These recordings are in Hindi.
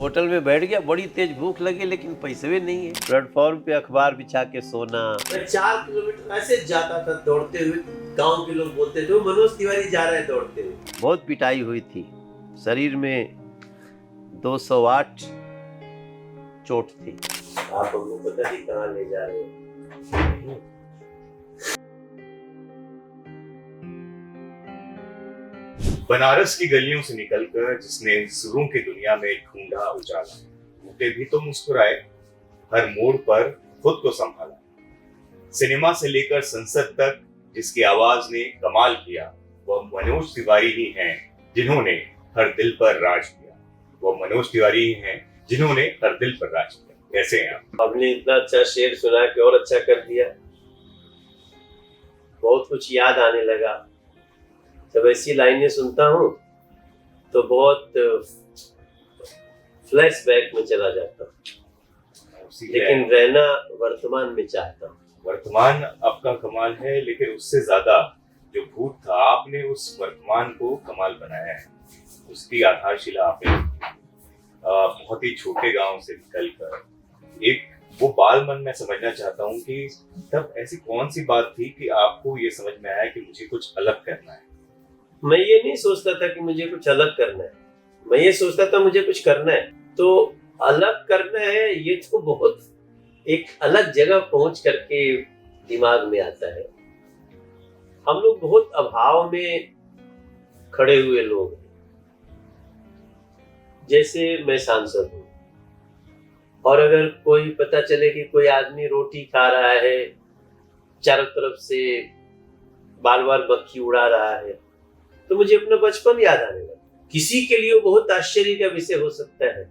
होटल में बैठ गया, बड़ी तेज भूख लगी लेकिन पैसे भी नहीं है। प्लेटफॉर्म पे अखबार बिछा के सोना। मैं 4 किलोमीटर ऐसे जाता था दौड़ते हुए। गांव के लोग बोलते थे मनोज तिवारी जा रहा है दौड़ते हुए। बहुत पिटाई हुई थी, शरीर में 208 चोट थी। आप हमको पता नहीं कहाँ ले जा रहे हो। बनारस की गलियों से निकलकर जिसने सुरों की दुनिया में ढूंढा उजाला, टूटे भी तो मुस्कुराए, हर मोड़ पर खुद को संभाला। सिनेमा से लेकर संसद तक जिसकी आवाज ने कमाल किया, वह मनोज तिवारी ही हैं जिन्होंने हर दिल पर राज किया। वह मनोज तिवारी ही हैं जिन्होंने हर दिल पर राज किया। कैसे हैं आप? आपने इतना अच्छा शेर सुना कि और अच्छा कर दिया। बहुत कुछ याद आने लगा। जब ऐसी लाइनें सुनता हूँ तो बहुत फ्लैशबैक में चला जाता हूँ, लेकिन रहना वर्तमान में चाहता हूँ। वर्तमान आपका कमाल है, लेकिन उससे ज्यादा जो भूत था, आपने उस वर्तमान को कमाल बनाया है। उसकी आधारशिला आपने बहुत ही छोटे गांव से निकलकर एक वो बाल मन में समझना चाहता हूँ कि तब ऐसी कौन सी बात थी कि आपको ये समझ में आया कि मुझे कुछ अलग करना है। मैं ये नहीं सोचता था कि मुझे कुछ अलग करना है, मैं ये सोचता था मुझे कुछ करना है। तो अलग करना है ये तो बहुत एक अलग जगह पहुंच करके दिमाग में आता है। हम लोग बहुत अभाव में खड़े हुए लोग हैं। जैसे मैं सांसद हूँ और अगर कोई पता चले कि कोई आदमी रोटी खा रहा है, चारों तरफ से बार बार मक्खी उड़ा रहा है, तो मुझे अपना बचपन याद आने लगा। किसी के लिए बहुत आश्चर्य का विषय हो सकता है।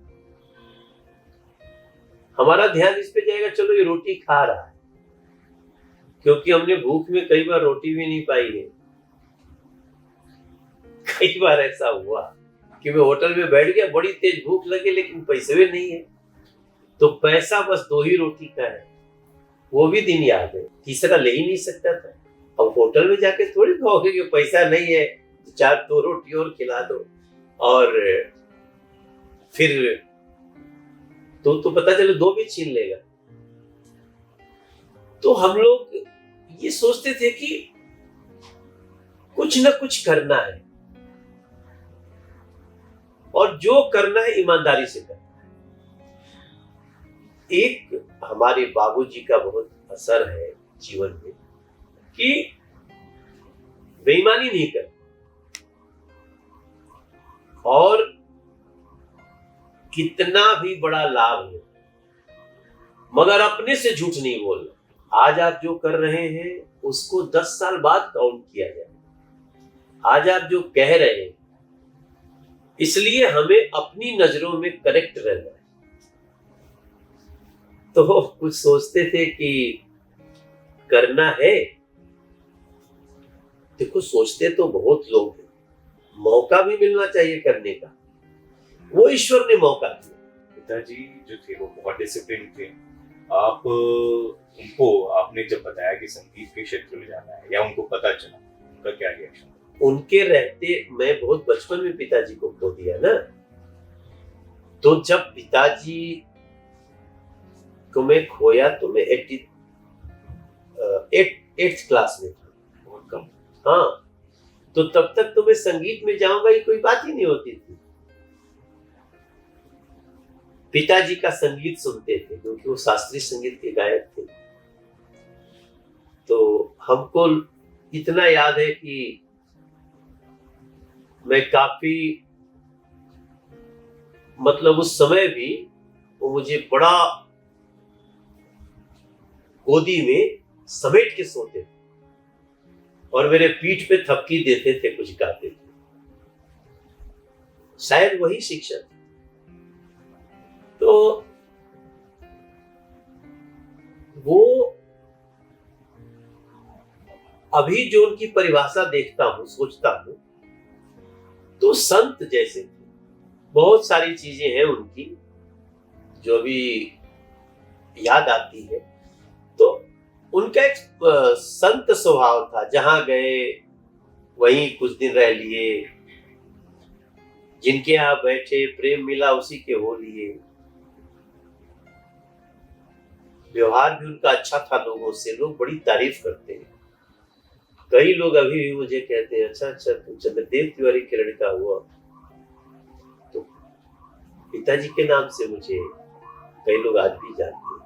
हमारा ध्यान इस पे जाएगा, चलो ये रोटी खा रहा है, क्योंकि हमने भूख में कई बार रोटी भी नहीं पाई है। कई बार ऐसा हुआ कि मैं होटल में बैठ गया, बड़ी तेज भूख लगी लेकिन पैसे भी नहीं है, तो पैसा बस 2 ही रोटी का है। वो भी दिन याद है, तीसरा ले ही नहीं सकता था। अब होटल में जाके थोड़ी कहोगे कि पैसा नहीं है, 2 रोटी और खिला दो, और फिर तो पता चले 2 भी छीन लेगा। तो हम लोग ये सोचते थे कि कुछ ना कुछ करना है, और जो करना है ईमानदारी से करना है। एक हमारे बाबूजी का बहुत असर है जीवन में कि बेईमानी नहीं करना और कितना भी बड़ा लाभ हो मगर अपने से झूठ नहीं बोलना। आज आप जो कर रहे हैं उसको 10 साल बाद काउंट किया जाए। आज आप जो कह रहे हैं, इसलिए हमें अपनी नजरों में करेक्ट रहना है। तो कुछ सोचते थे कि करना है। देखो, सोचते तो बहुत लोग हैं, मौका भी मिलना चाहिए करने का। वो ईश्वर ने मौका दिया। पिताजी जो थे वो बहुत डिसिप्लिन थे। आप उनको आपने जब बताया कि संगीत के क्षेत्र में जाना है, या उनको पता चला, उनका क्या रिएक्शन? उनके रहते मैं बहुत बचपन में पिताजी को खो दिया ना। तो जब पिताजी को मैं खोया तो मैं 8th क्लास में था, बहुत कम। हाँ, तो तब तक तो मैं संगीत में जाऊंगा ये कोई बात ही नहीं होती थी। पिताजी का संगीत सुनते थे क्योंकि वो शास्त्रीय संगीत के गायक थे। तो हमको इतना याद है कि मैं काफी, मतलब उस समय भी वो मुझे बड़ा गोदी में समेट के सोते थे और मेरे पीठ पे थपकी देते थे, कुछ गाते थे। शायद वही शिक्षा थी। तो वो अभी जो उनकी परिभाषा देखता हूं, सोचता हूं, तो संत जैसे थे। बहुत सारी चीजें हैं उनकी जो भी याद आती है। तो उनका एक संत स्वभाव था, जहां गए वहीं कुछ दिन रह लिए, जिनके यहाँ बैठे प्रेम मिला उसी के हो लिए। व्यवहार भी उनका अच्छा था लोगों से, लोग बड़ी तारीफ करते हैं। कई लोग अभी भी मुझे कहते हैं, अच्छा अच्छा तुम चंद्रदेव तिवारी के लड़का हुआ। तो पिताजी के नाम से मुझे कई लोग आज भी जानते हैं।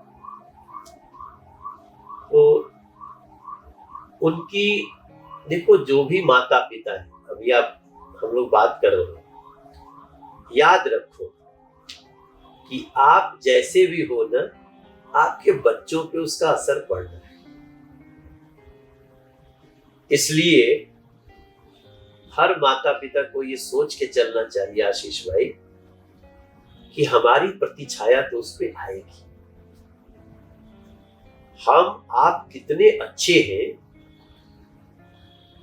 तो उनकी देखो, जो भी माता पिता है, अभी हम लोग बात कर रहे हैं, याद रखो कि आप जैसे भी हो ना, आपके बच्चों पे उसका असर पड़ रहा है। इसलिए हर माता पिता को ये सोच के चलना चाहिए आशीष भाई कि हमारी प्रतिछाया तो उस पे आएगी। हम आप कितने अच्छे हैं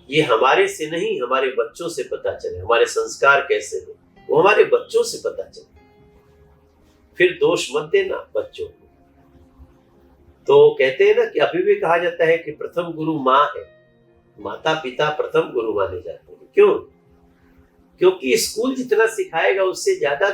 ये हमारे से नहीं, हमारे बच्चों से पता चले। हमारे संस्कार कैसे हैं वो हमारे बच्चों से पता चले। फिर दोष मत देना बच्चों को। तो कहते हैं ना कि अभी भी कहा जाता है कि प्रथम गुरु माँ है, माता पिता प्रथम गुरु माने जाते हैं। क्यों? क्योंकि स्कूल जितना सिखाएगा उससे ज्यादा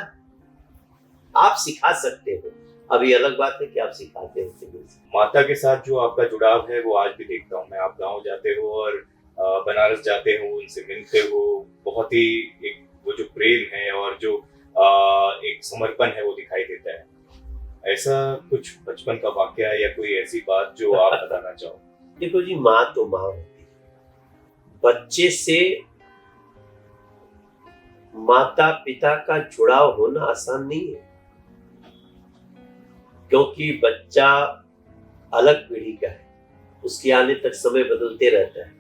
आप सिखा सकते हो। अभी अलग बात है कि आप सिखाते हो। माता के साथ जो आपका जुड़ाव है वो आज भी देखता हूँ मैं। आप गांव जाते हो और बनारस जाते हो, उनसे मिलते हो, बहुत ही एक वो जो प्रेम है और जो एक समर्पण है वो दिखाई देता है। ऐसा कुछ बचपन का वाकया या कोई ऐसी बात जो आप बताना चाहो? देखो जी, माँ तो माँ होती है। बच्चे से माता पिता का जुड़ाव होना आसान नहीं है, क्योंकि बच्चा अलग पीढ़ी का है, उसके आने तक समय बदलते रहता है।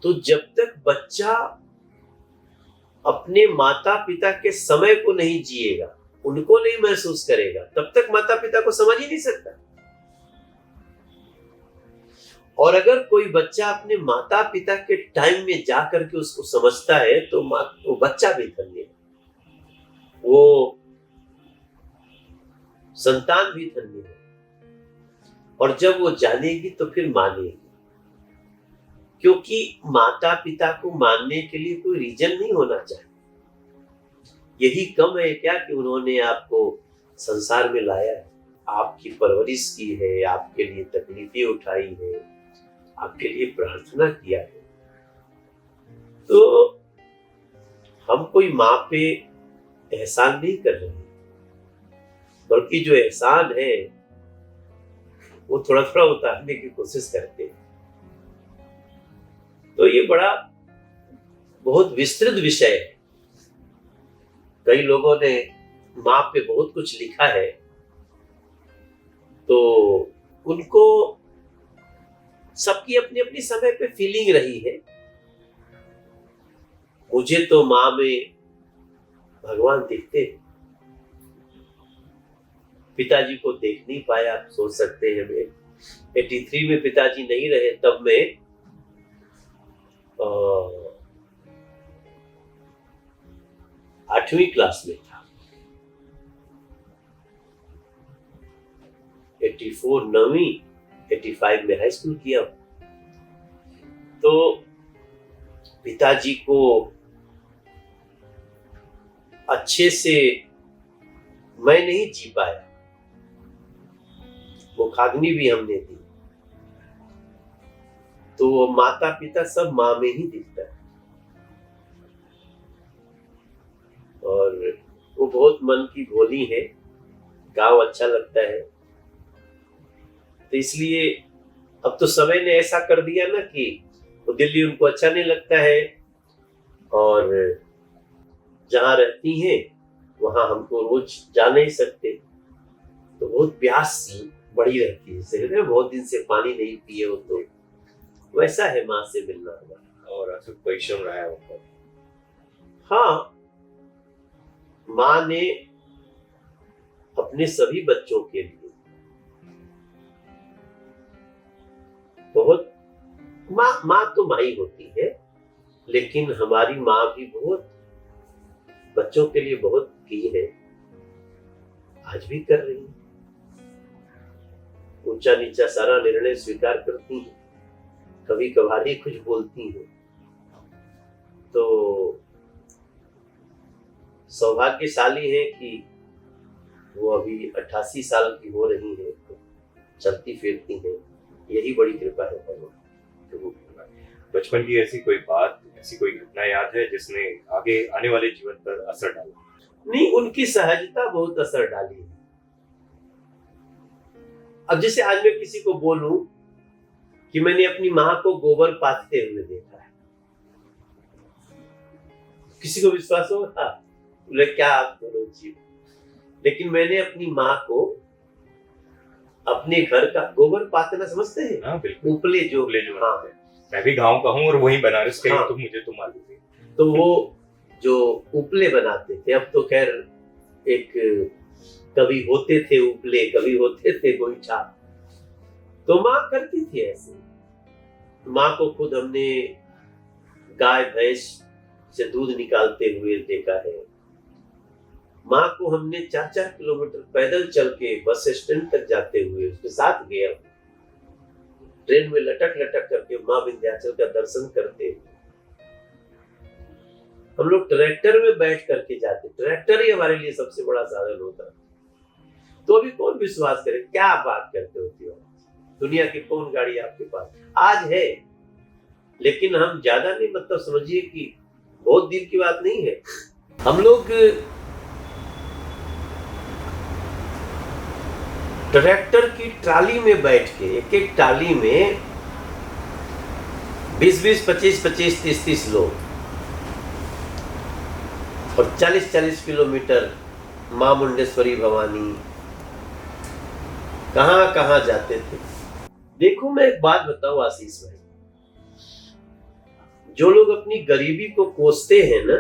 तो जब तक बच्चा अपने माता पिता के समय को नहीं जिएगा, उनको नहीं महसूस करेगा, तब तक माता पिता को समझ ही नहीं सकता। और अगर कोई बच्चा अपने माता पिता के टाइम में जा करके उसको समझता है तो वो बच्चा भी धन्य है, वो संतान भी धन्य है। और जब वो जानेगी तो फिर मानेगी, क्योंकि माता पिता को मानने के लिए कोई रीजन नहीं होना चाहिए। यही कम है क्या कि उन्होंने आपको संसार में लाया है, आपकी परवरिश की है, आपके लिए तकलीफें उठाई है, आपके लिए प्रार्थना किया है। तो हम कोई माँ पे एहसान नहीं कर रहे, बल्कि जो एहसान है वो थोड़ा थोड़ा उतारने की कोशिश करते हैं। तो ये बहुत विस्तृत विषय है। कई लोगों ने माँ पे बहुत कुछ लिखा है, तो उनको सबकी अपनी अपनी समय पे फीलिंग रही है। मुझे तो माँ में भगवान दिखते हैं, पिताजी को देख नहीं पाया। आप सोच सकते हैं, मैं 83 में पिताजी नहीं रहे, तब मैं 8वीं क्लास में था। 84 9वीं, 85 में हाई स्कूल किया। तो पिताजी को अच्छे से मैं नहीं जी पाया, वो खाग्नि भी हमने दी। तो माता पिता सब माँ में ही दिखता है, और वो बहुत मन की भोली है, गाँव अच्छा लगता है। तो इसलिए अब तो समय ने ऐसा कर दिया ना कि वो दिल्ली उनको अच्छा नहीं लगता है, और जहाँ रहती हैं वहाँ हमको रोज जा नहीं सकते। तो बहुत प्यास बड़ी रहती है, जैसे बहुत दिन से पानी नहीं पिए हो, तो वैसा है माँ से मिलना हमारा। और अथक परिश्रम रहा है उनका। हाँ, माँ ने अपने सभी बच्चों के लिए बहुत, माँ तो माँ ही होती है, लेकिन हमारी माँ भी बहुत बच्चों के लिए बहुत की है, आज भी कर रही है। ऊंचा नीचा सारा निर्णय स्वीकार करती है, कभी कभार ही कुछ बोलती है। तो सौभाग्यशाली हैं कि वो अभी 88 साल की हो रही है, चलती फिरती हैं। यही बड़ी कृपा है भगवान। बचपन की ऐसी कोई बात, ऐसी कोई घटना याद है जिसने आगे आने वाले जीवन पर असर डाला? नहीं, उनकी सहजता बहुत असर डाली है। अब जैसे आज मैं किसी को बोलूं कि मैंने अपनी माँ को गोबर पाथते हुए देखा है, किसी को विश्वास होगा? बोले क्या आप बोलो जी, लेकिन मैंने अपनी माँ को अपने घर का गोबर पाथना समझते हैं? हाँ बिल्कुल, उपले जो हाँ, मैं भी गांव का हूँ और वही बनारस का ही, हाँ। तो मुझे तो मालूम है। तो वो जो उपले बनाते थे, अब तो खैर एक कभी होते थे उपले, कभी होते थे गोईठा, तो माँ करती थी ऐसे। माँ को खुद हमने गाय भैंस से दूध निकालते हुए देखा है। माँ को हमने 4-4 किलोमीटर पैदल चल के बस स्टैंड तक जाते हुए उसके साथ गया। ट्रेन में लटक लटक करके माँ विंध्याचल का दर्शन करते। हम लोग ट्रैक्टर में बैठ करके जाते, ट्रैक्टर ही हमारे लिए सबसे बड़ा साधन होता। तो अभी कौन विश्वास करे? क्या बात करते होती हो? दुनिया की कौन गाड़ी आपके पास आज है? लेकिन हम ज्यादा नहीं, मतलब समझिए कि बहुत दिन की बात नहीं है। हम लोग ट्रैक्टर की ट्राली में बैठ के, एक एक ट्राली में 20-20, 25-25, 30-30 लोग, और 40-40 किलोमीटर मां मुंडेश्वरी भवानी कहां कहां जाते थे। देखो मैं एक बात बताऊं आशीष भाई, जो लोग अपनी गरीबी को कोसते हैं ना,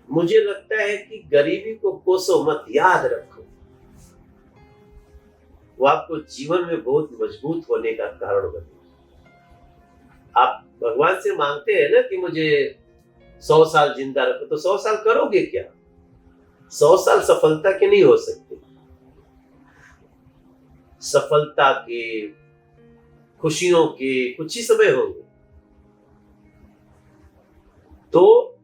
मुझे लगता है कि गरीबी को कोसो मत, याद रखो, वो आपको जीवन में बहुत मजबूत होने का कारण बने। आप भगवान से मांगते हैं ना कि मुझे 100 साल जिंदा रखो, तो 100 साल करोगे क्या? 100 साल सफलता के नहीं हो सकते। सफलता के, खुशियों के कुछ ही समय होंगे। तो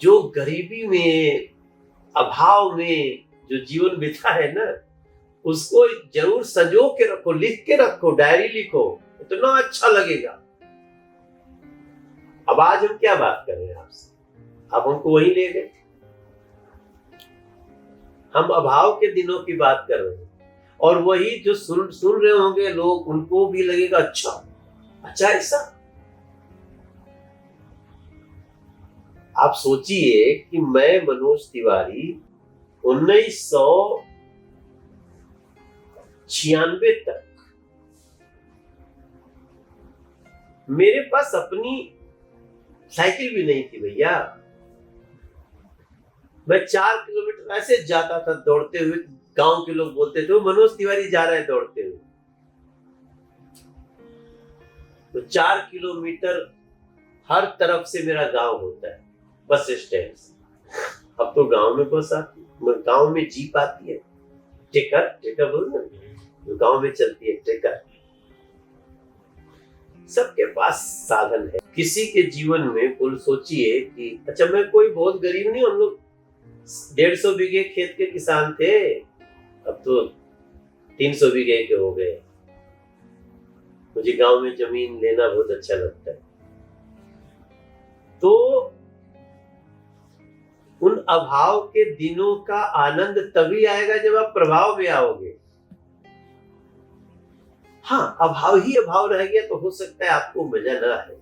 जो गरीबी में, अभाव में जो जीवन बिता है ना, उसको जरूर संजो के रखो, लिख के रखो, डायरी लिखो, इतना अच्छा लगेगा। अब आज हम क्या बात कर रहे हैं आपसे? आप हमको वही ले गए। हम अभाव के दिनों की बात कर रहे हैं, और वही जो सुन रहे होंगे लोग, उनको भी लगेगा अच्छा ऐसा। आप सोचिए कि मैं मनोज तिवारी 1996 तक मेरे पास अपनी साइकिल भी नहीं थी भैया। मैं 4 किलोमीटर ऐसे जाता था दौड़ते हुए। गांव के लोग बोलते थे वो मनोज तिवारी जा रहा है दौड़ते हुए। तो 4 किलोमीटर हर तरफ से मेरा गांव होता है, बस स्टैंड से। अब तो गांव में बस आती, गांव में जीप आती है, टेकर बोल ना, जो गांव में चलती है, टेकर। सबके पास साधन है। किसी के जीवन में कुल सोचिए कि अच्छा, मैं कोई बहुत गरीब नहीं, हम लोग 150 बीघे खेत के किसान थे, अब तो 300 बीघे के हो गए। मुझे गांव में जमीन लेना बहुत अच्छा लगता है। तो उन अभाव के दिनों का आनंद तभी आएगा जब आप प्रभाव में आओगे। हाँ, अभाव ही अभाव रह गया तो हो सकता है आपको मजा ना आए,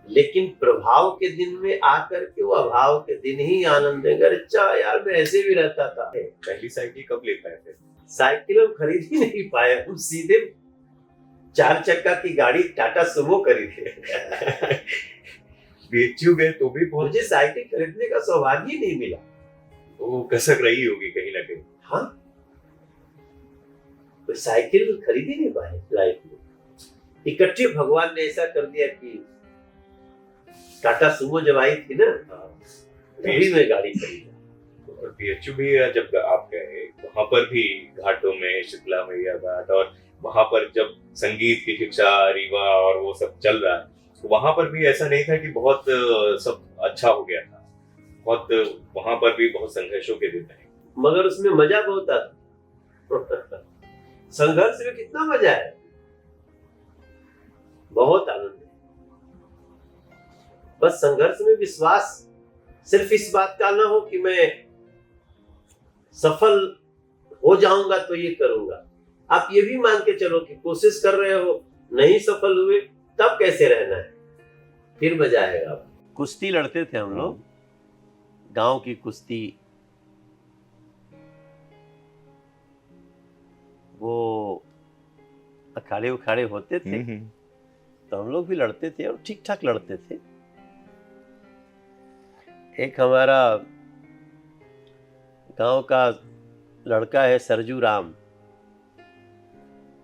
लेकिन प्रभाव के दिन में आकर के वो अभाव के दिन ही आनंद देगा। अच्छा यार, मैं ऐसे भी रहता था। पहली साइकिल कब ले पाए थे? साइकिल हम खरीद ही नहीं पाए, हम सीधे 4 चक्का की गाड़ी टाटा सुमो खरीदे। बेचू गए तो भी बहुत, मुझे साइकिल खरीदने का सौभाग्य ही नहीं मिला। वो कसक रही होगी कहीं ना कहीं। हाँ, तो साइकिल खरीद ही नहीं पाए लाइफ में। इकट्ठे भगवान ने ऐसा कर दिया कि टाटा सुमो जब आई थी ना, तभी मैं गाड़ी खरीदा। और बीएचयू भी जब आप गए वहां पर भी घाटों में शीतला मैया घाट, और वहां पर जब संगीत की शिक्षा रीवा और वो सब चल रहा है, वहां पर भी ऐसा नहीं था कि बहुत सब अच्छा हो गया था, बहुत वहां पर भी बहुत संघर्षों के दिन रहे। मगर उसमें मजा बहुत आता। संघर्ष में कितना मजा है, बहुत आनंद है। बस संघर्ष में विश्वास सिर्फ इस बात का ना हो कि मैं सफल हो जाऊंगा तो ये करूंगा। आप ये भी मान के चलो कि कोशिश कर रहे हो, नहीं सफल हुए, तब कैसे रहना है, फिर मजा आएगा। कुश्ती लड़ते थे हम लोग, गांव की कुश्ती। वो अखाड़े उखाड़े होते थे तो हम लोग भी लड़ते थे और ठीक ठाक लड़ते थे। एक हमारा गांव का लड़का है सरजू राम,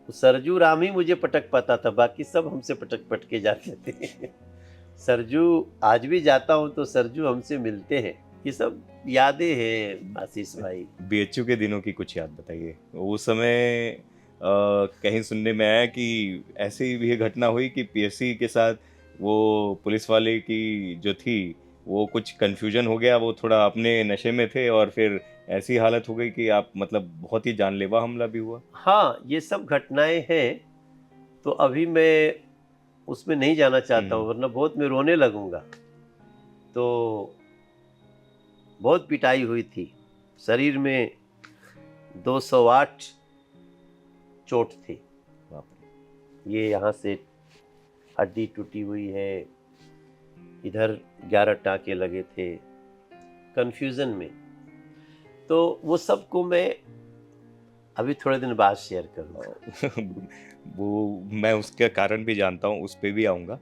सरजू राम ही मुझे पटक पाता था, बाकी सब हमसे पटके जाते थे। सरजू आज भी जाता हूं तो सरजू हमसे मिलते हैं। ये सब यादें हैं आशीष भाई। बीएचयू के दिनों की कुछ याद बताइए। उस समय कहीं सुनने में आया कि ऐसी भी घटना हुई कि पीएससी के साथ वो पुलिस वाले की जो थी वो कुछ कन्फ्यूजन हो गया, वो थोड़ा अपने नशे में थे और फिर ऐसी हालत हो गई कि आप मतलब बहुत ही जानलेवा हमला भी हुआ। हाँ, ये सब घटनाएं हैं, तो अभी मैं उसमें नहीं जाना चाहता हूँ वरना बहुत मैं रोने लगूंगा। तो बहुत पिटाई हुई थी, शरीर में 208 चोट थी। ये यहाँ से हड्डी टूटी हुई है, इधर 11 टाँके लगे थे कन्फ्यूज़न में। तो वो सब को मैं अभी थोड़े दिन बाद शेयर करूँगा। वो मैं उसका कारण भी जानता हूँ, उस पर भी आऊँगा।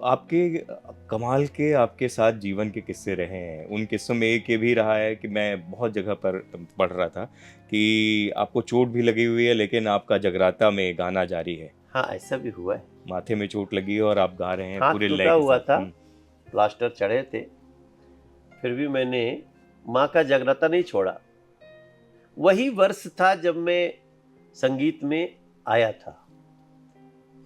आपके कमाल के आपके साथ जीवन के किस्से रहे हैं। उन किस्सों में एक ये भी रहा है कि मैं बहुत जगह पर पढ़ रहा था कि आपको चोट भी लगी हुई है लेकिन आपका जगराता में गाना जारी है। हाँ, ऐसा भी हुआ है। माथे में चोट लगी है और आप गा रहे हैं हाथ पूरे लय टूटा के हुआ साथ। था, प्लास्टर चढ़े थे, फिर भी मैंने माँ का जगराता नहीं छोड़ा। वही वर्ष था जब मैं संगीत में आया था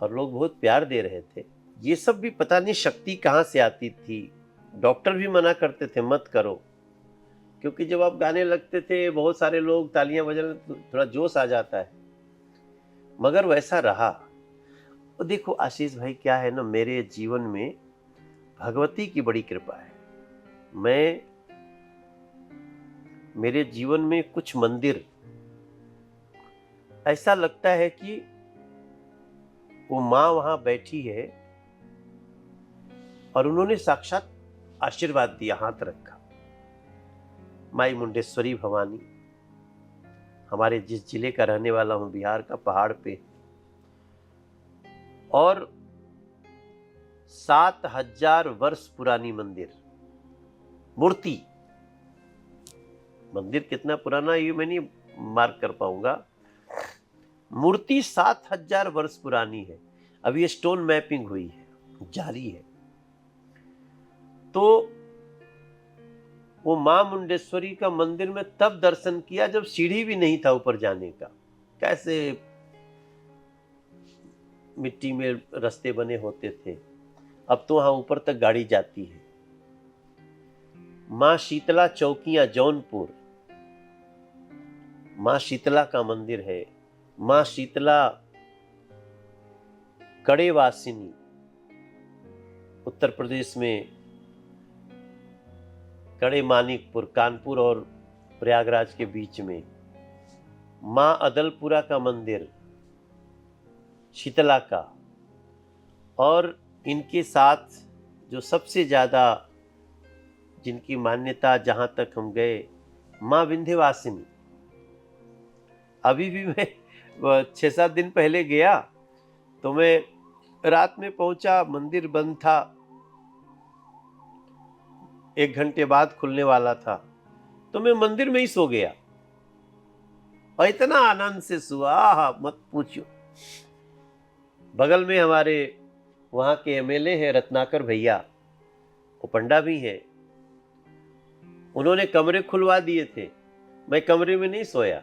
और लोग बहुत प्यार दे रहे थे। ये सब भी पता नहीं शक्ति कहाँ से आती थी। डॉक्टर भी मना करते थे मत करो, क्योंकि जब आप गाने लगते थे बहुत सारे लोग तालियां बजाने तो थोड़ा जोश आ जाता है, मगर वैसा रहा। तो देखो आशीष भाई, क्या है ना, मेरे जीवन में भगवती की बड़ी कृपा है। मेरे जीवन में कुछ मंदिर ऐसा लगता है कि वो माँ वहां बैठी है और उन्होंने साक्षात आशीर्वाद दिया, हाथ रखा। माई मुंडेश्वरी भवानी, हमारे जिस जिले का रहने वाला हूं, बिहार का, पहाड़ पे, और 7000 वर्ष पुरानी मूर्ति। मंदिर कितना पुराना ये मैं नहीं मार्क कर पाऊंगा। मूर्ति 7000 वर्ष पुरानी है। अभी ये स्टोन मैपिंग हुई है, जारी है। तो वो मां मुंडेश्वरी का मंदिर में तब दर्शन किया जब सीढ़ी भी नहीं था ऊपर जाने का। कैसे मिट्टी में रास्ते बने होते थे, अब तो वहां ऊपर तक गाड़ी जाती है। मां शीतला चौकियां जौनपुर, मां शीतला का मंदिर है। मां शीतला कड़ेवासिनी, उत्तर प्रदेश में कड़े मानिकपुर, कानपुर और प्रयागराज के बीच में। मां अदलपुरा का मंदिर शीतला का, और इनके साथ जो सबसे ज़्यादा जिनकी मान्यता जहाँ तक हम गए, माँ विंध्यवासिनी। अभी भी मैं 6-7 दिन पहले गया तो मैं रात में पहुंचा, मंदिर बंद था, 1 घंटे बाद खुलने वाला था, तो मैं मंदिर में ही सो गया और इतना आनंद से सोआ, मत पूछो। बगल में हमारे वहाँ के एमएलए हैं रत्नाकर भैया, वो पंडा भी हैं, उन्होंने कमरे खुलवा दिए थे। मैं कमरे में नहीं सोया,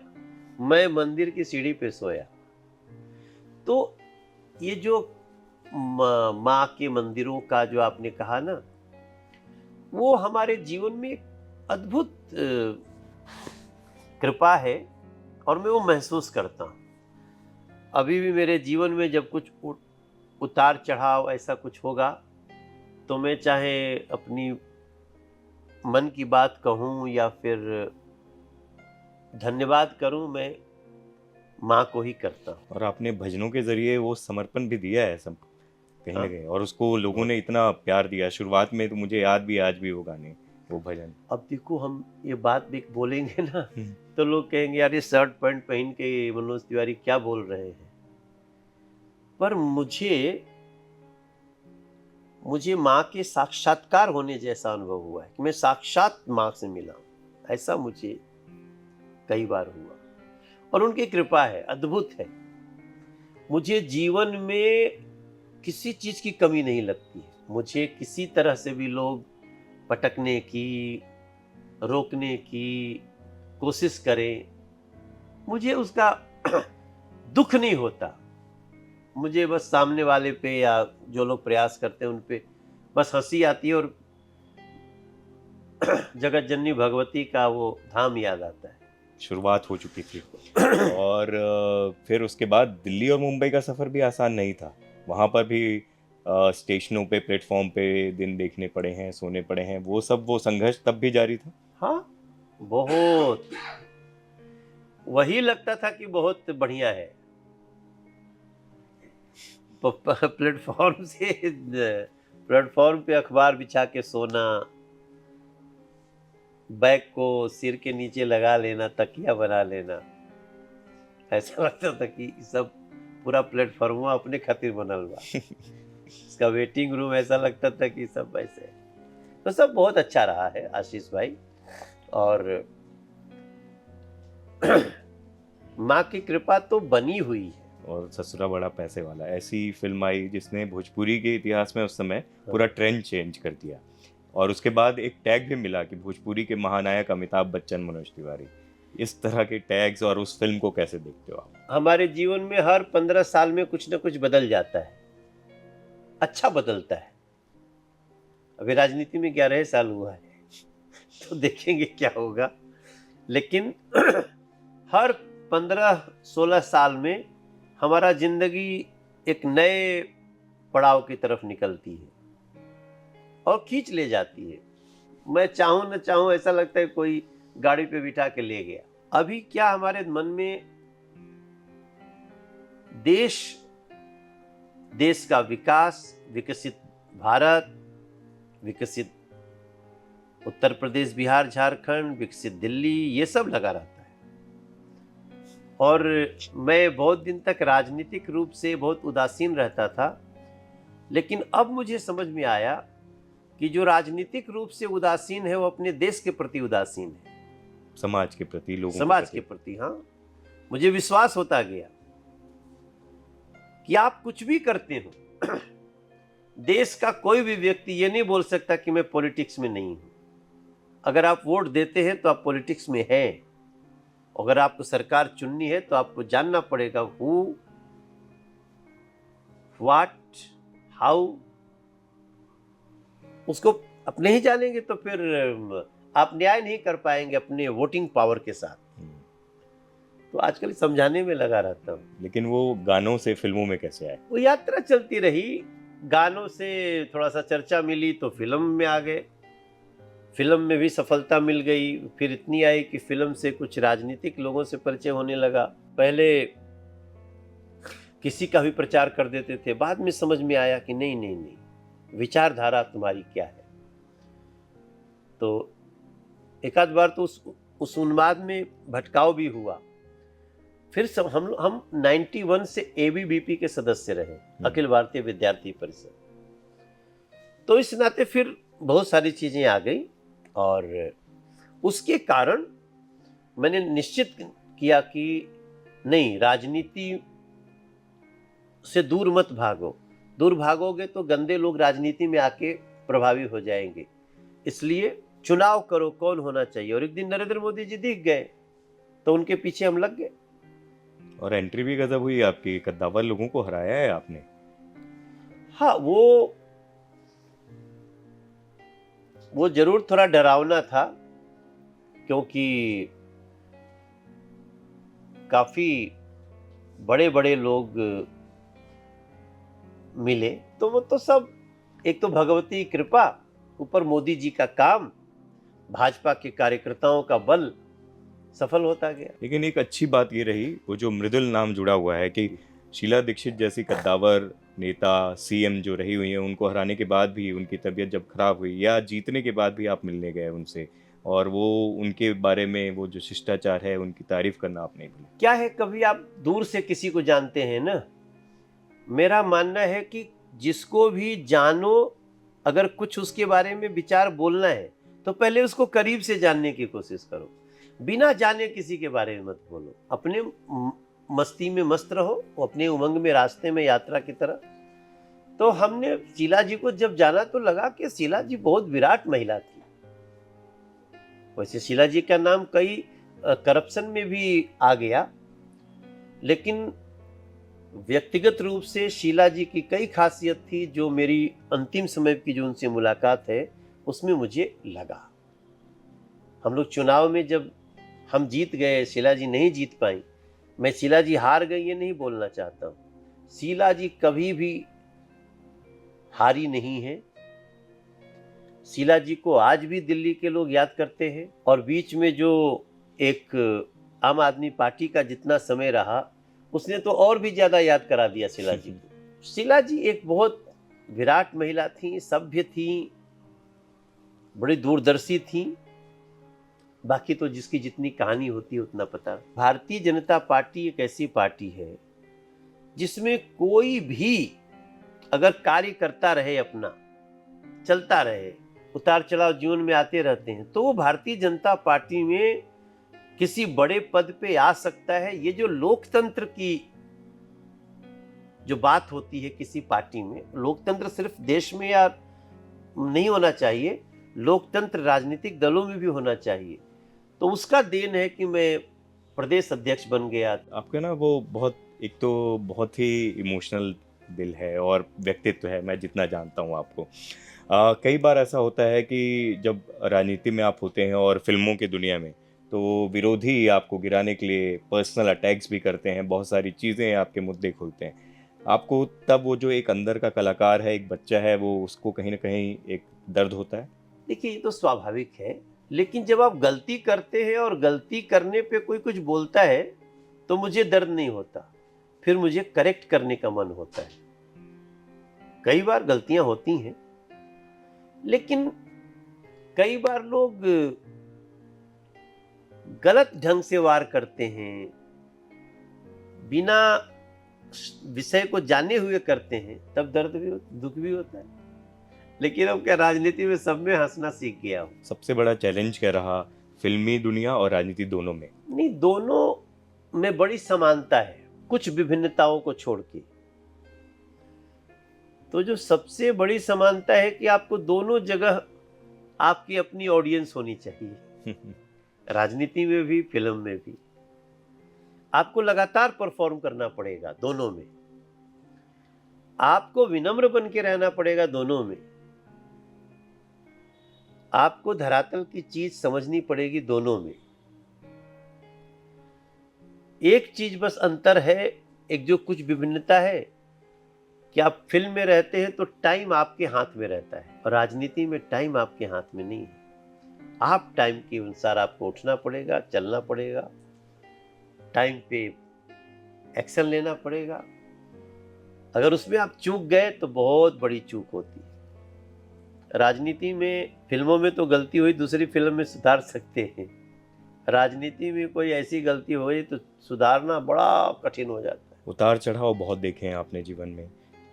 मैं मंदिर की सीढ़ी पे सोया। तो ये जो माँ के मंदिरों का जो आपने कहा ना, वो हमारे जीवन में एक अद्भुत कृपा है और मैं वो महसूस करता हूँ। अभी भी मेरे जीवन में जब कुछ उतार चढ़ाव ऐसा कुछ होगा तो मैं चाहे अपनी मन की बात कहूँ या फिर धन्यवाद करूँ, मैं माँ को ही करता हूँ। और आपने भजनों के जरिए वो समर्पण भी दिया है सब कहीं ना हाँ। कहीं, और उसको लोगों ने इतना प्यार दिया। शुरुआत में तो मुझे याद भी आज भी वो गाने, वो भजन। अब देखो हम ये बात भी बोलेंगे ना हम्म। तो लोग कहेंगे यार ये शर्ट पैंट पहन के मनोज तिवारी क्या बोल रहे हैं। पर मुझे माँ के साक्षात्कार होने जैसा अनुभव हुआ है कि मैं साक्षात माँ से मिला हूँ, ऐसा मुझे कई बार हुआ। और उनकी कृपा है, अद्भुत है। मुझे जीवन में किसी चीज की कमी नहीं लगती है। मुझे किसी तरह से भी लोग पटकने की, रोकने की कोशिश करें, मुझे उसका दुख नहीं होता। मुझे बस सामने वाले पे या जो लोग प्रयास करते हैं उन पे बस हंसी आती है और जगत जननी भगवती का वो धाम याद आता है। शुरुआत हो चुकी थी। और फिर उसके बाद दिल्ली और मुंबई का सफ़र भी आसान नहीं था। वहाँ पर भी स्टेशनों पे, प्लेटफॉर्म पे दिन देखने पड़े हैं, सोने पड़े हैं। वो संघर्ष तब भी जारी था। हाँ, बहुत। वही लगता था कि बहुत बढ़िया है। प्लेटफॉर्म पे अखबार बिछा के सोना, बैग को सिर के नीचे लगा लेना, तकिया बना लेना, ऐसा लगता था कि सब पूरा प्लेटफॉर्म अपने खातिर बनल बा। इसका वेटिंग रूम ऐसा लगता था कि सब ऐसे। तो सब बहुत अच्छा रहा है आशीष भाई। और माँ की कृपा तो बनी हुई है। और ससुरा बड़ा पैसे वाला, ऐसी फिल्म आई जिसने भोजपुरी के इतिहास में उस समय पूरा ट्रेंड चेंज कर दिया। और उसके बाद एक टैग भी मिला कि भोजपुरी के महानायक अमिताभ बच्चन, मनोज तिवारी। इस तरह के टैग्स और उस फिल्म को कैसे देखते हो आप? हमारे जीवन में हर 15 साल में कुछ ना कुछ बदल जाता है, अच्छा बदलता है। अभी राजनीति में 11 साल हुआ है तो देखेंगे क्या होगा। लेकिन हर 15-16 साल में हमारा जिंदगी एक नए पड़ाव की तरफ निकलती है और खींच ले जाती है। मैं चाहूं न चाहूं ऐसा लगता है कोई गाड़ी पे बिठा के ले गया। अभी क्या हमारे मन में देश का विकास, विकसित भारत, विकसित उत्तर प्रदेश, बिहार, झारखंड, विकसित दिल्ली, ये सब लगा रहता है। और मैं बहुत दिन तक राजनीतिक रूप से बहुत उदासीन रहता था, लेकिन अब मुझे समझ में आया कि जो राजनीतिक रूप से उदासीन है वो अपने देश के प्रति उदासीन है, समाज के प्रति, लोगों समाज के प्रति। हाँ, मुझे विश्वास होता गया कि आप कुछ भी करते हो, देश का कोई भी व्यक्ति ये नहीं बोल सकता कि मैं पॉलिटिक्स में नहीं हूं। अगर आप वोट देते हैं तो आप पॉलिटिक्स में हैं। अगर आपको सरकार चुननी है तो आपको जानना पड़ेगा हु, व्हाट, हाउ। उसको अपने ही जानेंगे तो फिर आप न्याय नहीं कर पाएंगे अपने वोटिंग पावर के साथ। तो आजकल समझाने में लगा रहता हूँ। लेकिन वो गानों से फिल्मों में कैसे आए? वो यात्रा चलती रही, गानों से थोड़ा सा चर्चा मिली तो फिल्म में आ गए, फिल्म में भी सफलता मिल गई। फिर इतनी आई कि फिल्म से कुछ राजनीतिक लोगों से परिचय होने लगा। पहले किसी का भी प्रचार कर देते थे, बाद में समझ में आया कि नहीं नहीं नहीं, विचारधारा तुम्हारी क्या है। तो एक आध बार तो उस उन्माद में भटकाव भी हुआ। फिर हम 91 से एबीवीपी के सदस्य रहे, अखिल भारतीय विद्यार्थी परिषद। तो इस नाते फिर बहुत सारी चीजें आ गई और उसके कारण मैंने निश्चित किया कि नहीं, राजनीति से दूर मत भागो। दूर भागोगे तो गंदे लोग राजनीति में आके प्रभावी हो जाएंगे। इसलिए चुनाव करो कौन होना चाहिए। और एक दिन नरेंद्र मोदी जी दिख गए तो उनके पीछे हम लग गए। और एंट्री भी गजब हुई आपकी, कद्दावर लोगों को हराया है आपने। हाँ, वो जरूर थोड़ा डरावना था, क्योंकि काफी बड़े बड़े लोग मिले, तो वो तो सब, एक तो भगवती कृपा, ऊपर मोदी जी का काम, भाजपा के कार्यकर्ताओं का बल, सफल होता गया। लेकिन एक अच्छी बात ये रही, वो जो मृदुल नाम जुड़ा हुआ है कि शीला दीक्षित जैसी कद्दावर नेता सीएम जो रही हुई हैं, उनको हराने के बाद भी उनकी तबीयत जब खराब हुई या जीतने के बाद भी आप मिलने गए उनसे, और वो उनके बारे में वो जो शिष्टाचार है उनकी तारीफ करना आप नहीं भूले। क्या है, कभी आप दूर से किसी को जानते हैं ना, मेरा मानना है कि जिसको भी जानो, अगर कुछ उसके बारे में विचार बोलना है तो पहले उसको करीब से जानने की कोशिश करो। बिना जाने किसी के बारे में मत बोलो। अपने मस्ती में मस्त रहो, अपने उमंग में, रास्ते में यात्रा की तरह। तो हमने शीला जी को जब जाना तो लगा कि शीला जी बहुत विराट महिला थी। वैसे शीला जी का नाम कई करप्शन में भी आ गया, लेकिन व्यक्तिगत रूप से शीला जी की कई खासियत थी जो मेरी अंतिम समय की जो उनसे मुलाकात है उसमें मुझे लगा। हम लोग चुनाव में जब हम जीत गए, शीला जी नहीं जीत पाई। मैं शीला जी हार गई ये नहीं बोलना चाहता हूँ, शीला जी कभी भी हारी नहीं है। शीला जी को आज भी दिल्ली के लोग याद करते हैं, और बीच में जो एक आम आदमी पार्टी का जितना समय रहा उसने तो और भी ज्यादा याद करा दिया शीला जी को। शीला जी एक बहुत विराट महिला थी, सभ्य थी, बड़ी दूरदर्शी थी। बाकी तो जिसकी जितनी कहानी होती है उतना पता। भारतीय जनता पार्टी एक ऐसी पार्टी है जिसमें कोई भी अगर कार्य करता रहे, अपना चलता रहे, उतार चढ़ाव जीवन में आते रहते हैं, तो वो भारतीय जनता पार्टी में किसी बड़े पद पे आ सकता है। ये जो लोकतंत्र की जो बात होती है किसी पार्टी में, लोकतंत्र सिर्फ देश में या नहीं होना चाहिए, लोकतंत्र राजनीतिक दलों में भी होना चाहिए। तो उसका देन है कि मैं प्रदेश अध्यक्ष बन गया। आपका ना वो बहुत, एक तो बहुत ही इमोशनल दिल है और व्यक्तित्व है, मैं जितना जानता हूँ आपको। कई बार ऐसा होता है कि जब राजनीति में आप होते हैं और फिल्मों की दुनिया में, तो विरोधी आपको गिराने के लिए पर्सनल अटैक्स भी करते हैं, बहुत सारी चीज़ें आपके मुद्दे खोलते हैं। आपको तब वो जो एक अंदर का कलाकार है, एक बच्चा है, वो उसको कहीं ना कहीं एक दर्द होता है। देखिए, ये तो स्वाभाविक है, लेकिन जब आप गलती करते हैं और गलती करने पे कोई कुछ बोलता है तो मुझे दर्द नहीं होता, फिर मुझे करेक्ट करने का मन होता है। कई बार गलतियां होती हैं, लेकिन कई बार लोग गलत ढंग से वार करते हैं, बिना विषय को जाने हुए करते हैं, तब दर्द भी, दुख भी होता है। लेकिन अब क्या, राजनीति में सब में हंसना सीख गया हूं। सबसे बड़ा चैलेंज क्या रहा फिल्मी दुनिया और राजनीति दोनों में? नहीं, दोनों में बड़ी समानता है, कुछ विभिन्नताओं को छोड़ के। तो जो सबसे बड़ी समानता है कि आपको दोनों जगह आपकी अपनी ऑडियंस होनी चाहिए। राजनीति में भी, फिल्म में भी आपको लगातार परफॉर्म करना पड़ेगा, दोनों में। आपको विनम्र बन के रहना पड़ेगा, दोनों में। आपको धरातल की चीज समझनी पड़ेगी, दोनों में। एक चीज बस अंतर है, एक जो कुछ विभिन्नता है कि आप फिल्म में रहते हैं तो टाइम आपके हाथ में रहता है, और राजनीति में टाइम आपके हाथ में नहीं है। आप टाइम के अनुसार आपको उठना पड़ेगा, चलना पड़ेगा, टाइम पे एक्शन लेना पड़ेगा। अगर उसमें आप चूक गए तो बहुत बड़ी चूक होती है। राजनीति में, फिल्मों में तो गलती हुई दूसरी फिल्म में सुधार सकते हैं, राजनीति में कोई ऐसी गलती हो गई तो सुधारना बड़ा कठिन हो जाता है। उतार चढ़ाव बहुत देखे हैं आपने जीवन में,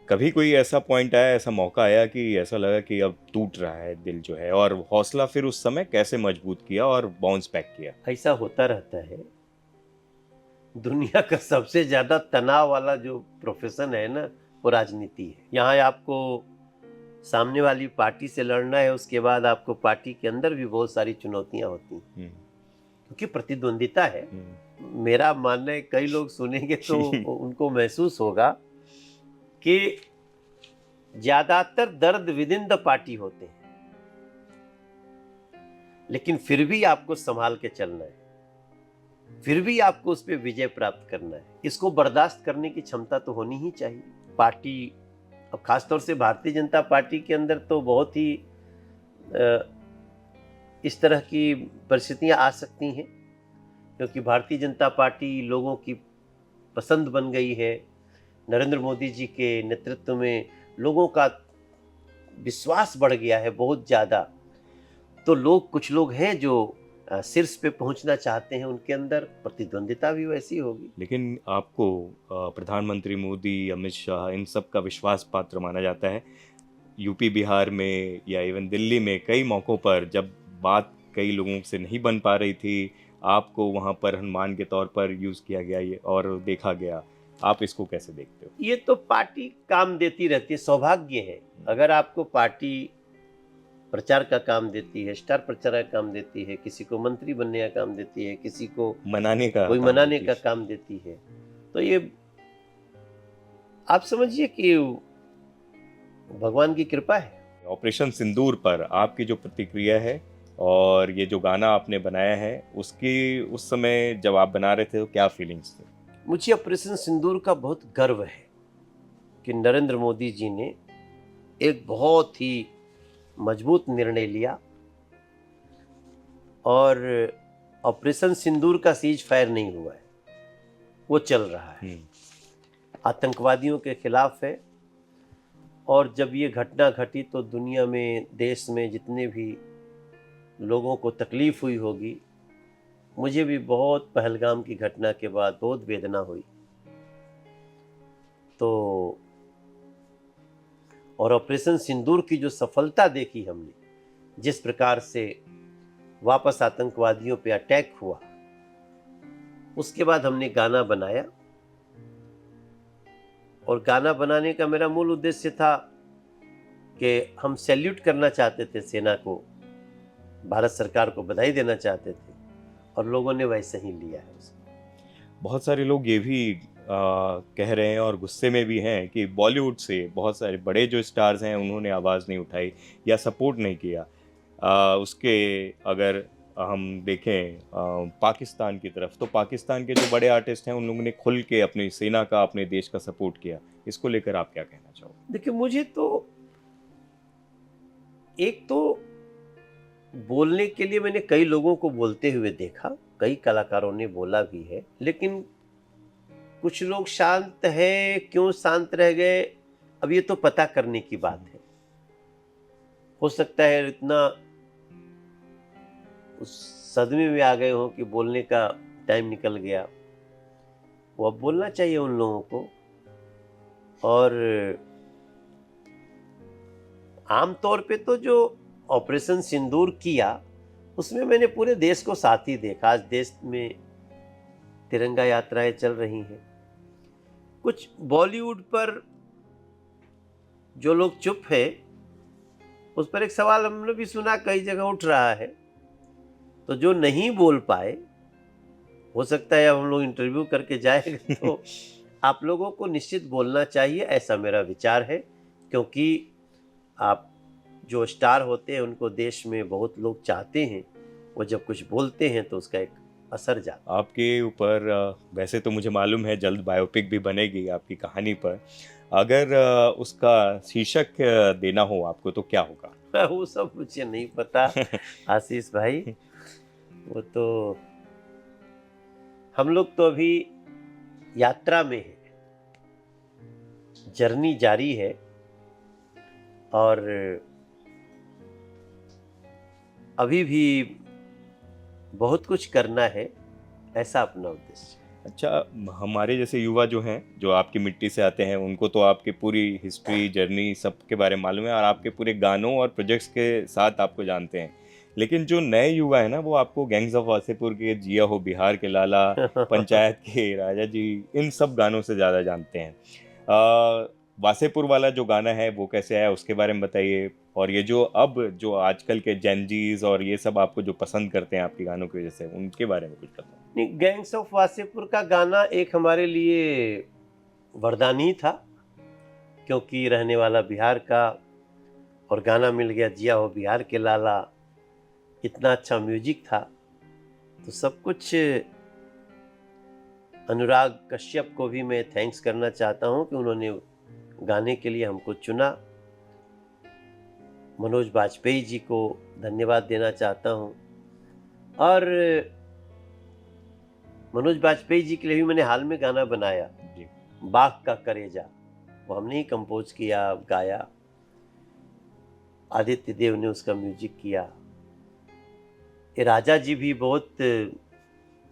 कभी कोई ऐसा पॉइंट आया, ऐसा मौका आया कि ऐसा लगा कि अब टूट रहा है दिल जो है, और हौसला फिर उस समय कैसे मजबूत किया और बाउंस बैक किया? ऐसा होता रहता है। दुनिया का सबसे ज्यादा तनाव वाला जो प्रोफेशन है ना, वो राजनीति है। यहाँ आपको सामने वाली पार्टी से लड़ना है, उसके बाद आपको पार्टी के अंदर भी बहुत सारी चुनौतियां होती हैं, क्योंकि प्रतिद्वंदिता है। मेरा मानना है, कई लोग सुनेंगे तो उनको महसूस होगा कि ज्यादातर दर्द विद इन द पार्टी होते हैं, लेकिन फिर भी आपको संभाल के चलना है, फिर भी आपको उस पर विजय प्राप्त करना है। इसको बर्दाश्त करने की क्षमता तो होनी ही चाहिए। पार्टी, अब खासतौर से भारतीय जनता पार्टी के अंदर तो बहुत ही इस तरह की परिस्थितियां आ सकती हैं, क्योंकि भारतीय जनता पार्टी लोगों की पसंद बन गई है। नरेंद्र मोदी जी के नेतृत्व में लोगों का विश्वास बढ़ गया है बहुत ज़्यादा। तो कुछ लोग हैं जो शीर्ष पे पहुंचना चाहते हैं, उनके अंदर प्रतिद्वंदिता भी वैसी होगी। लेकिन आपको प्रधानमंत्री मोदी, अमित शाह, इन सब का विश्वास पात्र माना जाता है। यूपी, बिहार में या इवन दिल्ली में कई मौक़ों पर जब बात कई लोगों से नहीं बन पा रही थी, आपको वहाँ पर हनुमान के तौर पर यूज़ किया गया ये और देखा गया। आप इसको कैसे देखते हो? ये तो पार्टी काम देती रहती है, सौभाग्य है। अगर आपको पार्टी प्रचार का काम देती है, स्टार प्रचार का काम देती है, किसी को मंत्री बनने का काम देती है, किसी को मनाने का काम देती है, तो ये आप समझिए कि भगवान की कृपा है। ऑपरेशन सिंदूर पर आपकी जो प्रतिक्रिया है और ये जो गाना आपने बनाया है, उसकी उस समय जब आप बना रहे थे तो क्या फीलिंग्स थे? मुझे ऑपरेशन सिंदूर का बहुत गर्व है कि नरेंद्र मोदी जी ने एक बहुत ही मजबूत निर्णय लिया और ऑपरेशन सिंदूर का सीज फायर नहीं हुआ है, वो चल रहा है, आतंकवादियों के खिलाफ है। और जब ये घटना घटी तो दुनिया में, देश में जितने भी लोगों को तकलीफ हुई होगी, मुझे भी बहुत, पहलगाम की घटना के बाद बहुत वेदना हुई। तो और ऑपरेशन सिंदूर की जो सफलता देखी हमने, जिस प्रकार से वापस आतंकवादियों पे अटैक हुआ, उसके बाद हमने गाना बनाया। और गाना बनाने का मेरा मूल उद्देश्य था कि हम सैल्यूट करना चाहते थे सेना को, भारत सरकार को बधाई देना चाहते थे, और लोगों ने वैसे ही लिया है उसको। बहुत सारे लोग ये भी कह रहे हैं और गुस्से में भी हैं कि बॉलीवुड से बहुत सारे बड़े जो स्टार्स हैं उन्होंने आवाज़ नहीं उठाई या सपोर्ट नहीं किया। उसके अगर हम देखें पाकिस्तान की तरफ, तो पाकिस्तान के जो बड़े आर्टिस्ट हैं उन लोगों ने खुल के अपनी सेना का, अपने देश का सपोर्ट किया। इसको लेकर आप क्या कहना चाहोगे? देखिए, मुझे तो एक तो बोलने के लिए मैंने कई लोगों को बोलते हुए देखा, कई कलाकारों ने बोला भी है, लेकिन कुछ लोग शांत है। क्यों शांत रह गए, अब ये तो पता करने की बात है। हो सकता है इतना उस सदमे में आ गए हो कि बोलने का टाइम निकल गया। वो अब बोलना चाहिए उन लोगों को। और आमतौर पे तो जो ऑपरेशन सिंदूर किया, उसमें मैंने पूरे देश को साथ ही देखा। आज देश में तिरंगा यात्राएं चल रही हैं। कुछ बॉलीवुड पर जो लोग चुप है, उस पर एक सवाल हमने भी सुना, कई जगह उठ रहा है। तो जो नहीं बोल पाए, हो सकता है अब हम लोग इंटरव्यू करके जाएंगे तो आप लोगों को निश्चित बोलना चाहिए, ऐसा मेरा विचार है। क्योंकि आप जो स्टार होते हैं उनको देश में बहुत लोग चाहते हैं, वो जब कुछ बोलते हैं तो उसका एक असर जाता है। आपके ऊपर वैसे तो मुझे मालूम है जल्द बायोपिक भी बनेगी आपकी कहानी पर। अगर उसका शीर्षक देना हो आपको तो क्या होगा? वो सब मुझे नहीं पता आशीष भाई। वो तो हम लोग तो अभी यात्रा में है, जर्नी जारी है, और अभी भी बहुत कुछ करना है, ऐसा अपना उद्देश्य। अच्छा, हमारे जैसे युवा जो हैं, जो आपकी मिट्टी से आते हैं, उनको तो आपकी पूरी हिस्ट्री, जर्नी सब के बारे में मालूम है और आपके पूरे गानों और प्रोजेक्ट्स के साथ आपको जानते हैं। लेकिन जो नए युवा है ना, वो आपको गैंग्स ऑफ वासेपुर के जिया हो बिहार के लाला, पंचायत के राजा जी, इन सब गानों से ज़्यादा जानते हैं। वासेपुर वाला जो गाना है वो कैसे आया, उसके बारे में बताइए। और ये जो अब जो आजकल के जेनजीज और ये सब आपको जो पसंद करते हैं आपके गानों की वजह से, उनके बारे में कुछ बताओ। नहीं, गैंग्स ऑफ वासेपुर का गाना एक हमारे लिए वरदान ही था। क्योंकि रहने वाला बिहार का, और गाना मिल गया जिया हो बिहार के लाला, इतना अच्छा म्यूजिक था। तो सब कुछ अनुराग कश्यप को भी मैं थैंक्स करना चाहता हूँ कि उन्होंने गाने के लिए हमको चुना। मनोज बाजपेयी जी को धन्यवाद देना चाहता हूँ। और मनोज बाजपेयी जी के लिए भी मैंने हाल में गाना बनाया, जी। बाघ का करेजा, वो हमने ही कंपोज किया, गाया। आदित्य देव ने उसका म्यूजिक किया। ये राजा जी भी बहुत,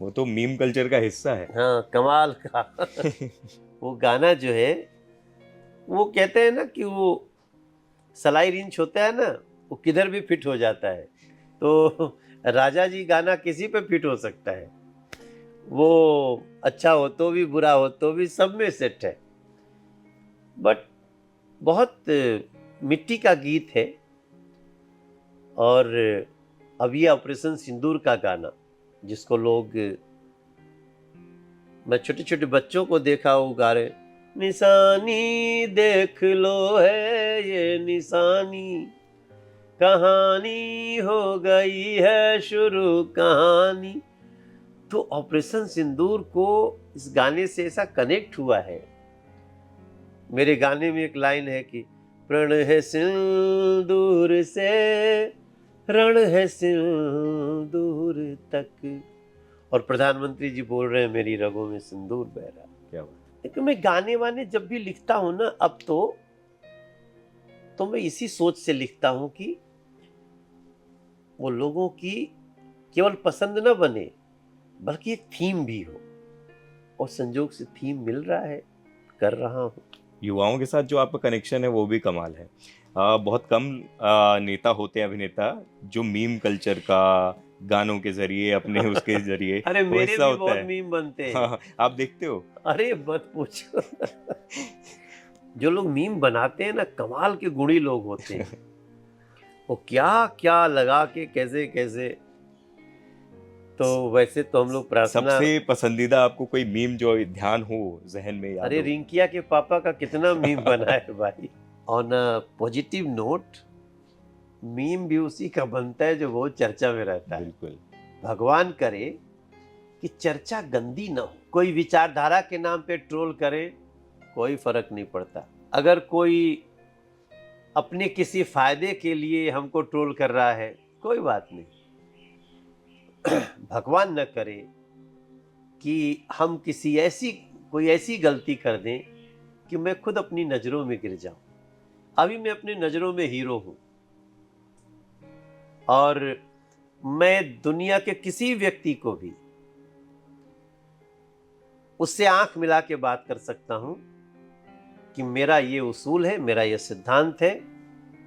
वो तो मीम कल्चर का हिस्सा है। हाँ, कमाल का वो गाना जो है, वो कहते हैं ना कि वो सलाई रिंच होता है ना, वो किधर भी फिट हो जाता है। तो राजा जी गाना किसी पे फिट हो सकता है, वो अच्छा हो तो भी, बुरा हो तो भी, सब में सेट है। बट बहुत मिट्टी का गीत है। और अब ये ऑपरेशन सिंदूर का गाना, जिसको लोग, मैं छोटे छोटे बच्चों को देखा वो गा रहे, निशानी देख लो है ये निशानी, कहानी हो गई है शुरू कहानी। तो ऑपरेशन सिंदूर को इस गाने से ऐसा कनेक्ट हुआ है। मेरे गाने में एक लाइन है कि प्रण है सिंदूर से, रण है सिंदूर तक, और प्रधानमंत्री जी बोल रहे हैं मेरी रगों में सिंदूर बह रहा। क्या बात। लेकिन मैं गाने वाने जब भी लिखता हूं ना, अब तो मैं इसी सोच से लिखता हूं कि वो लोगों की केवल पसंद न बने, बल्कि एक थीम भी हो। और संजोग से थीम मिल रहा है, कर रहा हूं। युवाओं के साथ जो आपका कनेक्शन है वो भी कमाल है। बहुत कम नेता होते हैं, अभिनेता, जो मीम कल्चर का गानों के जरिए, अपने उसके जरिए अरे वो मेरे हिस्सा भी होता बहुत है। मीम बनते हैं। हाँ, आप देखते हो? अरे मत पूछो जो लोग मीम बनाते हैं ना, कमाल के गुणी लोग होते हैं। वो क्या क्या लगा के कैसे कैसे। तो वैसे तो हम लोग प्रार्थना, सबसे पसंदीदा आपको कोई मीम जो ध्यान हो, जहन में याद अरे हो? रिंकिया के पापा का कितना मीम बना है भाई। On a positive note, meme भी उसी का बनता है जो बहुत चर्चा में रहता है। बिल्कुल। भगवान करे कि चर्चा गंदी ना हो। कोई विचारधारा के नाम पे ट्रोल करे, कोई फर्क नहीं पड़ता। अगर कोई अपने किसी फायदे के लिए हमको ट्रोल कर रहा है, कोई बात नहीं। भगवान न करे कि हम कोई ऐसी गलती कर दें कि मैं खुद अपनी नजरों में गिर जाऊं। अभी मैं अपने नजरों में हीरो हूं, और मैं दुनिया के किसी व्यक्ति को भी उससे आंख मिला के बात कर सकता हूं कि मेरा ये उसूल है, मेरा ये सिद्धांत है,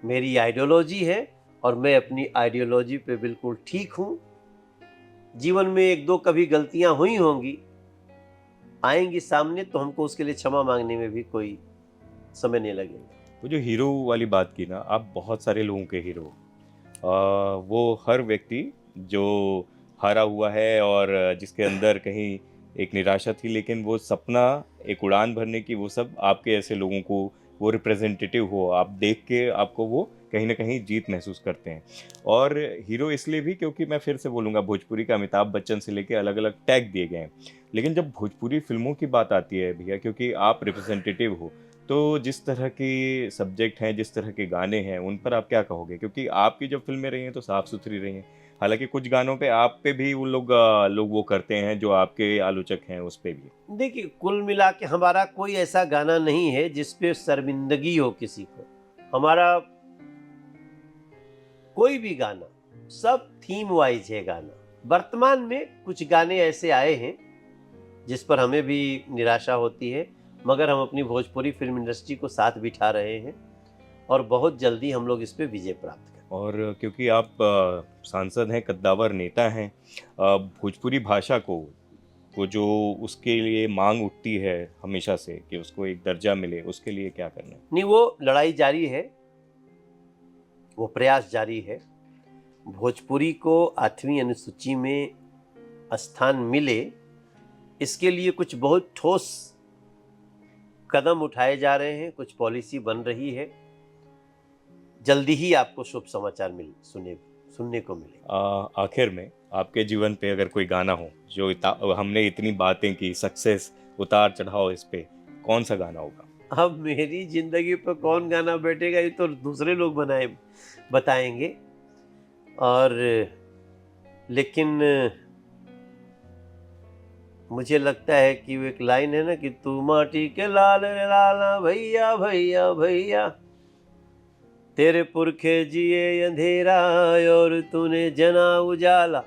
मेरी आइडियोलॉजी है, और मैं अपनी आइडियोलॉजी पे बिल्कुल ठीक हूं। जीवन में एक दो कभी गलतियां हुई होंगी, आएंगी सामने, तो हमको उसके लिए क्षमा मांगने में भी कोई समय नहीं लगेगा। वो जो हीरो वाली बात की ना, आप बहुत सारे लोगों के हीरो। वो हर व्यक्ति जो हारा हुआ है और जिसके अंदर कहीं एक निराशा थी, लेकिन वो सपना एक उड़ान भरने की, वो सब आपके ऐसे लोगों को वो रिप्रेजेंटेटिव हो, आप देख के आपको वो कहीं ना कहीं जीत महसूस करते हैं। और हीरो इसलिए भी क्योंकि मैं फिर से बोलूँगा, भोजपुरी का अमिताभ बच्चन से लेके अलग अलग टैग दिए गए हैं। लेकिन जब भोजपुरी फिल्मों की बात आती है भैया, क्योंकि आप रिप्रेजेंटेटिव हो, तो जिस तरह के सब्जेक्ट हैं, जिस तरह के गाने हैं, उन पर आप क्या कहोगे? क्योंकि आपकी जब फिल्में रही हैं तो साफ सुथरी रही हैं। हालांकि कुछ गानों पे आप पे भी वो लोग वो करते हैं, जो आपके आलोचक हैं उस पे भी। देखिए, कुल मिला के हमारा कोई ऐसा गाना नहीं है जिसपे शर्मिंदगी हो किसी को। हमारा कोई भी गाना, सब थीम वाइज है गाना। वर्तमान में कुछ गाने ऐसे आए हैं जिस पर हमें भी निराशा होती है, मगर हम अपनी भोजपुरी फिल्म इंडस्ट्री को साथ बिठा रहे हैं, और बहुत जल्दी हम लोग इस पे विजय प्राप्त करें। और क्योंकि आप सांसद हैं, कद्दावर नेता हैं, भोजपुरी भाषा को, वो जो उसके लिए मांग उठती है हमेशा से कि उसको एक दर्जा मिले, उसके लिए क्या करना है? नहीं, वो लड़ाई जारी है, वो प्रयास जारी है। भोजपुरी को 8वीं अनुसूची में स्थान मिले, इसके लिए कुछ बहुत ठोस कदम उठाए जा रहे हैं, कुछ पॉलिसी बन रही है। जल्दी ही आपको शुभ समाचार सुनने को मिले। आखिर में आपके जीवन पे अगर कोई गाना हो जो हमने इतनी बातें की, सक्सेस, उतार चढ़ाव, इस पे कौन सा गाना होगा? अब मेरी जिंदगी पर कौन गाना बैठेगा ये तो दूसरे लोग बताएंगे। और लेकिन मुझे लगता है कि वो एक लाइन है ना कि तू माटी के लाल रे लाला भैया भैया भैया, तेरे पुरखे जिए अंधेरा और तूने जना उजाला,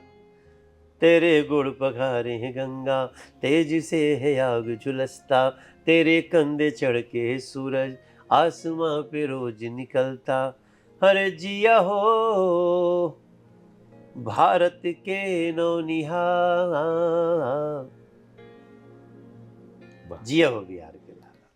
तेरे गुड़ पखारे हैं गंगा, तेज से है आग झुलसता, तेरे कंधे चढ़ के सूरज आसमां पे रोज निकलता। हर जिया हो भारत के नौनिहाल, वाह। जिया हो बिहार।